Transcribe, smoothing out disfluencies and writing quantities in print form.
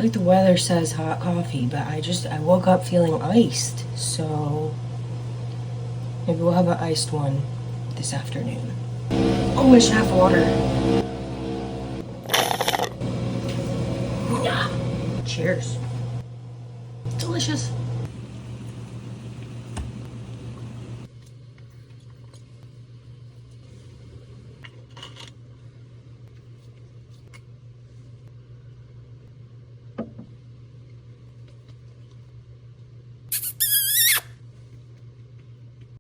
Like the weather says hot coffee, but I woke up feeling iced, so maybe we'll have an iced one this afternoon. Oh, I should have water. Yeah. Cheers. Delicious.